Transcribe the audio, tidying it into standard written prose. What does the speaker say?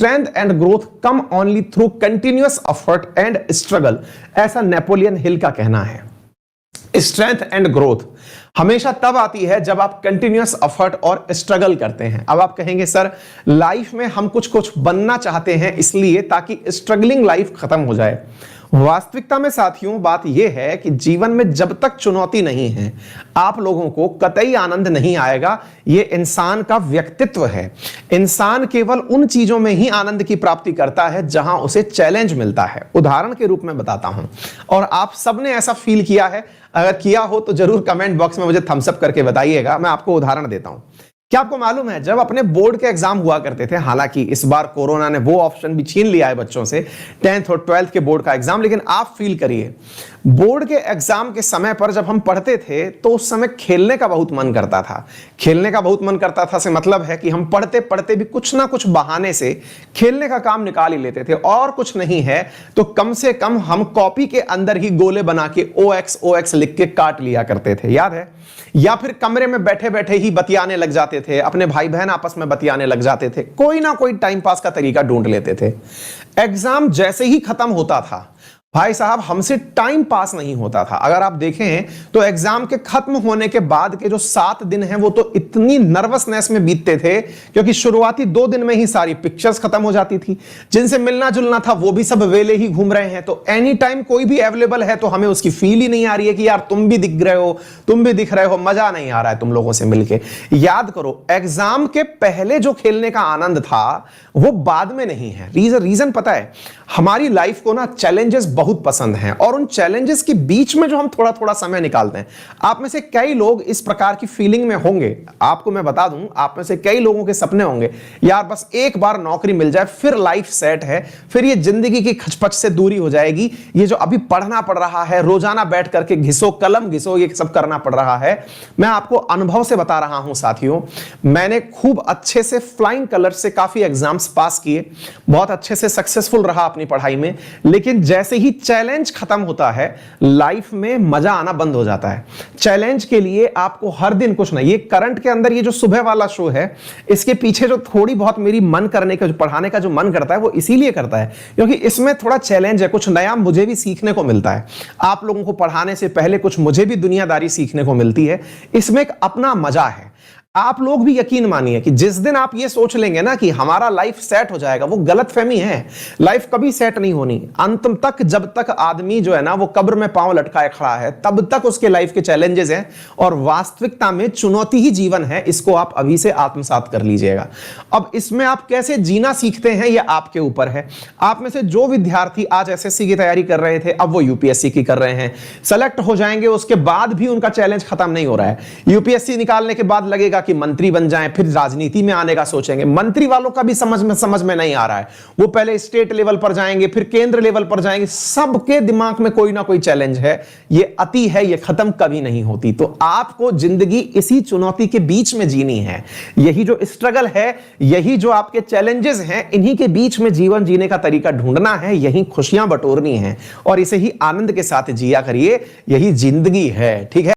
Strength and growth come only through continuous effort and struggle, ऐसा Napoleon Hill का कहना है। स्ट्रेंथ एंड ग्रोथ हमेशा तब आती है जब आप कंटिन्यूअस एफर्ट और स्ट्रगल करते हैं। अब आप कहेंगे सर लाइफ में हम कुछ कुछ बनना चाहते हैं इसलिए ताकि स्ट्रगलिंग लाइफ खत्म हो जाए। वास्तविकता में साथियों बात यह है कि जीवन में जब तक चुनौती नहीं है आप लोगों को कतई आनंद नहीं आएगा। यह इंसान का व्यक्तित्व है। इंसान केवल उन चीजों में ही आनंद की प्राप्ति करता है जहां उसे चैलेंज मिलता है। उदाहरण के रूप में बताता हूं और आप सबने ऐसा फील किया है, अगर किया हो तो जरूर कमेंट बॉक्स में मुझे थम्स अप करके बताइएगा। मैं आपको उदाहरण देता हूं। क्या आपको मालूम है जब अपने बोर्ड के एग्जाम हुआ करते थे, हालांकि इस बार कोरोना ने वो ऑप्शन भी छीन लिया है बच्चों से 10th और 12th के बोर्ड का एग्जाम, लेकिन आप फील करिए बोर्ड के एग्जाम के समय पर जब हम पढ़ते थे तो उस समय खेलने का बहुत मन करता था। खेलने का बहुत मन करता था से मतलब है कि हम पढ़ते पढ़ते भी कुछ ना कुछ बहाने से खेलने का काम निकाल ही लेते थे। और कुछ नहीं है तो कम से कम हम कॉपी के अंदर ही गोले बना के OX लिख के काट लिया करते थे, याद है? या फिर कमरे में बैठे बैठे ही बतियाने लग जाते थे, अपने भाई बहन आपस में बतियाने लग जाते थे, कोई ना कोई टाइम पास का तरीका ढूंढ लेते थे। एग्जाम जैसे ही खत्म होता था भाई साहब हमसे टाइम पास नहीं होता था। अगर आप देखें तो एग्जाम के खत्म होने के बाद के जो 7 दिन हैं वो तो इतनी नर्वसनेस में बीतते थे क्योंकि शुरुआती 2 दिन में ही सारी पिक्चर्स खत्म हो जाती थी, जिनसे मिलना जुलना था वो भी सब वेले ही घूम रहे हैं। तो एनी टाइम कोई भी अवेलेबल है तो हमें उसकी फील ही नहीं आ रही है कि यार तुम भी दिख रहे हो, तुम भी दिख रहे हो, मजा नहीं आ रहा है तुम लोगों से मिलके। याद करो एग्जाम के पहले जो खेलने का आनंद था वो बाद में नहीं है। रीजन पता है, हमारी लाइफ को ना चैलेंजेस बहुत पसंद हैं और उन चैलेंजेस के बीच में जो हम थोड़ा थोड़ा समय निकालते हैं, आप में से कई लोग इस प्रकार की फीलिंग में होंगे। आपको मैं बता दूं, आप में से कई लोगों के सपने होंगे यार बस एक बार नौकरी मिल जाए फिर लाइफ सेट है, फिर ये जिंदगी की खचपच से दूरी हो जाएगी। ये जो अभी पढ़ना पड़ रहा है, रोजाना बैठ करके घिसो कलम घिसो, ये सब करना पड़ रहा है। मैं आपको अनुभव से बता रहा हूं साथियों, मैंने खूब अच्छे से फ्लाइंग कलर से काफी एग्जाम्स पास किए, बहुत अच्छे से सक्सेसफुल रहा अपनी पढ़ाई में, लेकिन जैसे ही चैलेंज खत्म होता है लाइफ में मजा आना बंद हो जाता है। चैलेंज के लिए आपको हर दिन कुछ नहीं, ये करंट के अंदर ये जो सुबह वाला शो है इसके पीछे जो थोड़ी बहुत मेरी मन करने का, जो पढ़ाने का जो मन करता है वो इसीलिए करता है क्योंकि इसमें थोड़ा चैलेंज है, कुछ नया मुझे भी सीखने को मिलता है। आप लोगों को पढ़ाने से पहले कुछ मुझे भी दुनियादारी सीखने को मिलती है, इसमें एक अपना मजा है। आप लोग भी यकीन मानिए कि जिस दिन आप ये सोच लेंगे ना कि हमारा लाइफ सेट हो जाएगा, वो गलतफहमी है। लाइफ कभी सेट नहीं होनी। अंत तक जब तक आदमी जो है ना वो कब्र में पांव लटकाए खड़ा है तब तक उसके लाइफ के चैलेंजेस हैं और वास्तविकता में चुनौती ही जीवन है। इसको आप अभी से आत्मसात कर लीजिएगा। अब इसमें आप कैसे जीना सीखते हैं यह आपके ऊपर है। आप में से जो विद्यार्थी आज SSC की तैयारी कर रहे थे अब वो UPSC की कर रहे हैं, सेलेक्ट हो जाएंगे, उसके बाद भी उनका चैलेंज खत्म नहीं हो रहा है। UPSC निकालने के बाद लगेगा कि मंत्री बन जाएं, फिर राजनीति में आने का सोचेंगे। मंत्री वालों का भी समझ में नहीं आ रहा है, वो पहले स्टेट लेवल पर जाएंगे फिर केंद्र लेवल पर जाएंगे। सबके दिमाग में कोई ना कोई चैलेंज है। ये अति है, ये खत्म कभी नहीं होती। तो आपको जिंदगी इसी चुनौती के बीच में जीनी है। यही जो स्ट्रगल है, यही जो आपके चैलेंजेस हैं, इन्हीं के बीच में जीवन जीने का तरीका ढूंढना है, यही खुशियां बटोरनी है और इसे ही आनंद के साथ जिया करिए। यही जिंदगी है, ठीक है।